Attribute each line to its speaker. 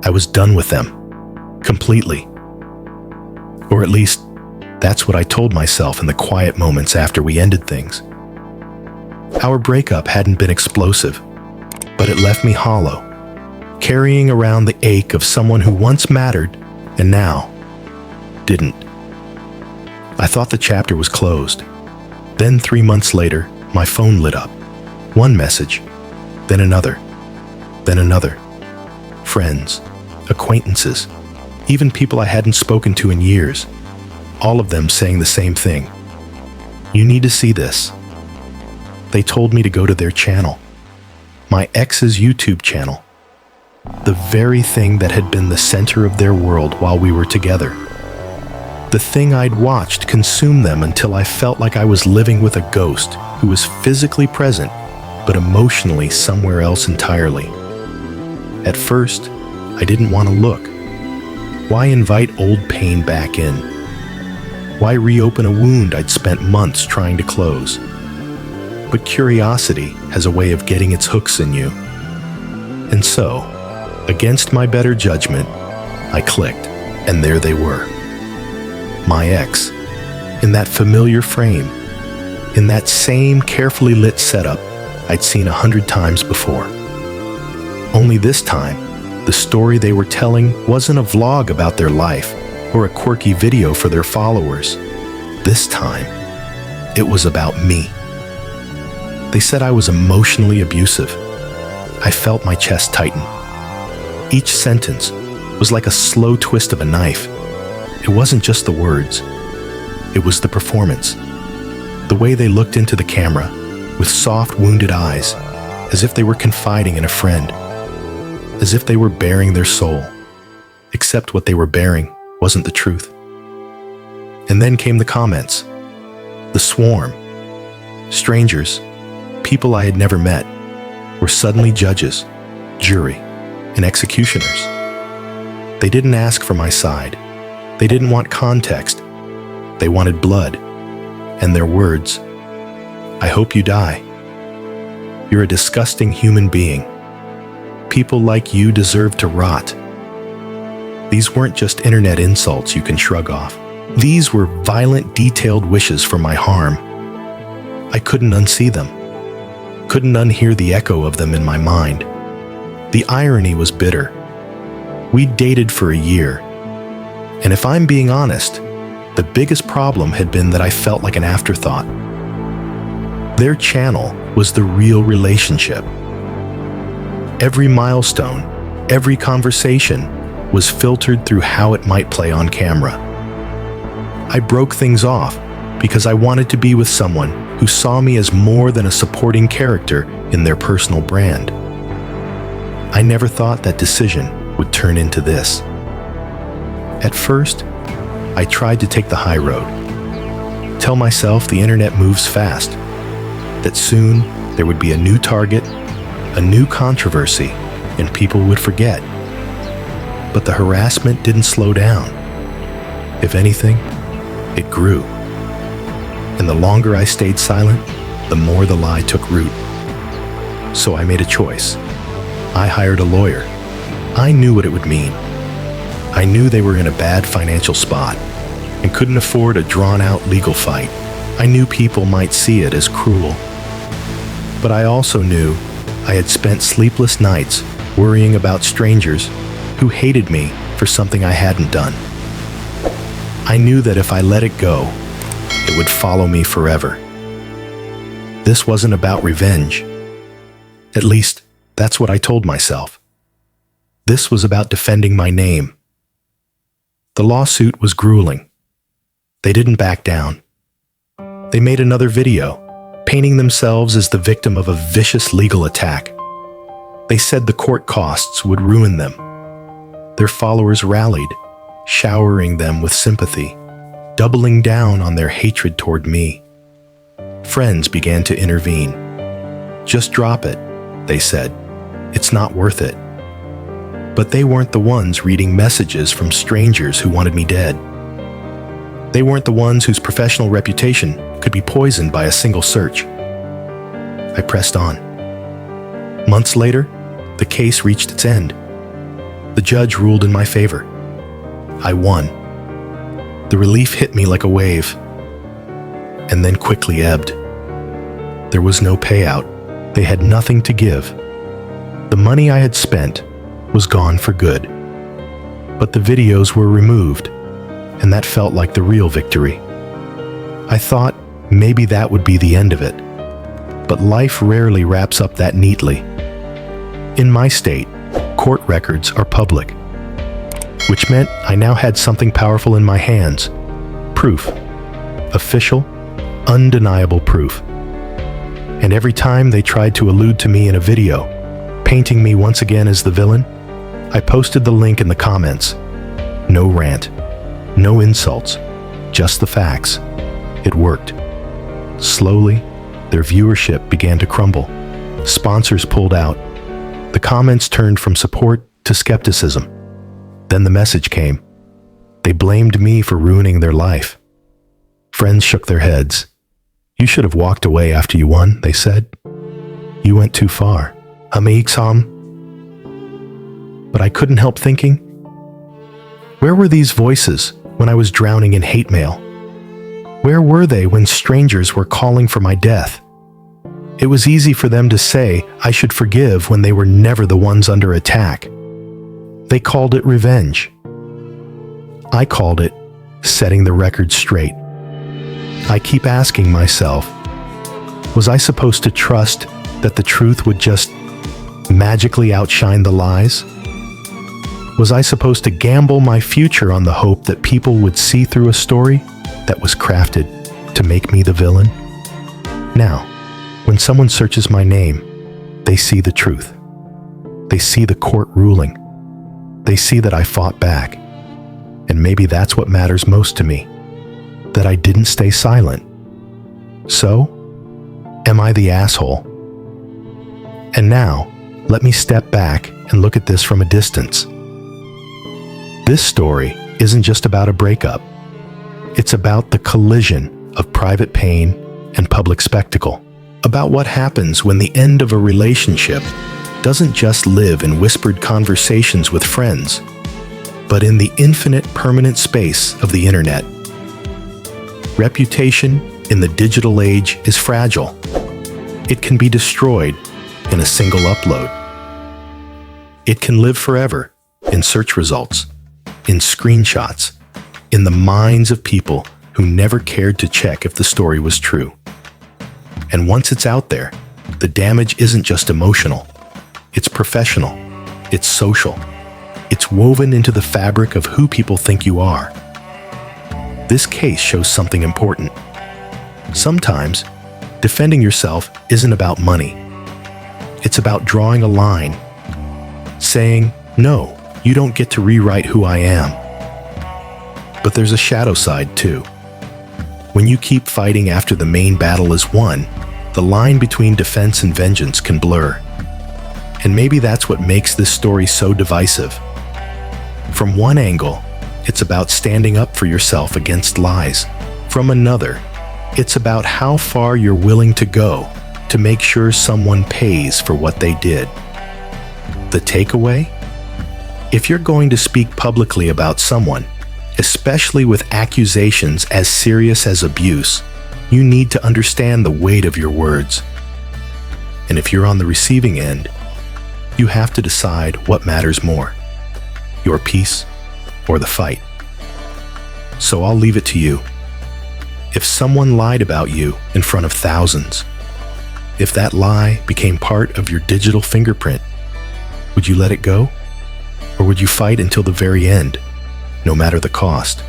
Speaker 1: I was done with them. Completely. Or at least, that's what I told myself in the quiet moments after we ended things. Our breakup hadn't been explosive, but it left me hollow, carrying around the ache of someone who once mattered and now didn't. I thought the chapter was closed. Then 3 months later, my phone lit up. One message, then another, then another. Friends, acquaintances, even people I hadn't spoken to in years, all of them saying the same thing. You need to see this. They told me to go to their channel, my ex's YouTube channel, the very thing that had been the center of their world while we were together. The thing I'd watched consume them until I felt like I was living with a ghost who was physically present, but emotionally somewhere else entirely. At first, I didn't want to look. Why invite old pain back in? Why reopen a wound I'd spent months trying to close? But curiosity has a way of getting its hooks in you. And so, against my better judgment, I clicked, and there they were. My ex, in that familiar frame, in that same carefully lit setup I'd seen 100 times before. Only this time, the story they were telling wasn't a vlog about their life or a quirky video for their followers. This time, it was about me. They said I was emotionally abusive. I felt my chest tighten. Each sentence was like a slow twist of a knife. It wasn't just the words. It was the performance. The way they looked into the camera with soft, wounded eyes, as if they were confiding in a friend, as if they were bearing their soul, except what they were bearing wasn't the truth. And then came the comments. The swarm. Strangers, people I had never met, were suddenly judges, jury, and executioners. They didn't ask for my side. They didn't want context. They wanted blood. And their words, I hope you die. You're a disgusting human being. People like you deserve to rot. These weren't just internet insults you can shrug off. These were violent, detailed wishes for my harm. I couldn't unsee them. Couldn't unhear the echo of them in my mind. The irony was bitter. We'd dated for a year. And if I'm being honest, the biggest problem had been that I felt like an afterthought. Their channel was the real relationship. Every milestone, every conversation was filtered through how it might play on camera. I broke things off because I wanted to be with someone who saw me as more than a supporting character in their personal brand. I never thought that decision would turn into this. At first, I tried to take the high road. Tell myself the internet moves fast, that soon there would be a new target, a new controversy, and people would forget. But the harassment didn't slow down. If anything, it grew. And the longer I stayed silent, the more the lie took root. So I made a choice. I hired a lawyer. I knew what it would mean. I knew they were in a bad financial spot and couldn't afford a drawn-out legal fight. I knew people might see it as cruel. But I also knew I had spent sleepless nights worrying about strangers who hated me for something I hadn't done. I knew that if I let it go, it would follow me forever. This wasn't about revenge. At least, that's what I told myself. This was about defending my name. The lawsuit was grueling. They didn't back down. They made another video, painting themselves as the victim of a vicious legal attack. They said the court costs would ruin them. Their followers rallied, showering them with sympathy, doubling down on their hatred toward me. Friends began to intervene. Just drop it, they said. It's not worth it. But they weren't the ones reading messages from strangers who wanted me dead. They weren't the ones whose professional reputation could be poisoned by a single search. I pressed on. Months later, the case reached its end. The judge ruled in my favor. I won. The relief hit me like a wave, and then quickly ebbed. There was no payout. They had nothing to give. The money I had spent was gone for good. But the videos were removed, and that felt like the real victory. I thought maybe that would be the end of it. But life rarely wraps up that neatly. In my state, court records are public, which meant I now had something powerful in my hands. Proof. Official, undeniable proof. And every time they tried to allude to me in a video, painting me once again as the villain, I posted the link in the comments. No rant, no insults, just the facts. It worked. Slowly, their viewership began to crumble. Sponsors pulled out. The comments turned from support to skepticism. Then the message came. They blamed me for ruining their life. Friends shook their heads. You should have walked away after you won, they said. You went too far. But I couldn't help thinking, where were these voices when I was drowning in hate mail? Where were they when strangers were calling for my death? It was easy for them to say I should forgive when they were never the ones under attack. They called it revenge. I called it setting the record straight. I keep asking myself, was I supposed to trust that the truth would just magically outshine the lies? Was I supposed to gamble my future on the hope that people would see through a story that was crafted to make me the villain? Now, when someone searches my name, they see the truth. They see the court ruling. They see that I fought back. And maybe that's what matters most to me, that I didn't stay silent. So, am I the asshole? And now, let me step back and look at this from a distance. This story isn't just about a breakup. It's about the collision of private pain and public spectacle. About what happens when the end of a relationship doesn't just live in whispered conversations with friends, but in the infinite permanent space of the internet. Reputation in the digital age is fragile. It can be destroyed in a single upload. It can live forever in search results, in screenshots, in the minds of people who never cared to check if the story was true. And once it's out there, the damage isn't just emotional. It's professional. It's social. It's woven into the fabric of who people think you are. This case shows something important. Sometimes, defending yourself isn't about money. It's about drawing a line, saying, no, you don't get to rewrite who I am. But there's a shadow side too. When you keep fighting after the main battle is won, the line between defense and vengeance can blur. And maybe that's what makes this story so divisive. From one angle, it's about standing up for yourself against lies. From another, it's about how far you're willing to go to make sure someone pays for what they did. The takeaway? If you're going to speak publicly about someone, especially with accusations as serious as abuse, you need to understand the weight of your words. And if you're on the receiving end, you have to decide what matters more, your peace or the fight. So I'll leave it to you. If someone lied about you in front of thousands, if that lie became part of your digital fingerprint, would you let it go? Or would you fight until the very end, no matter the cost?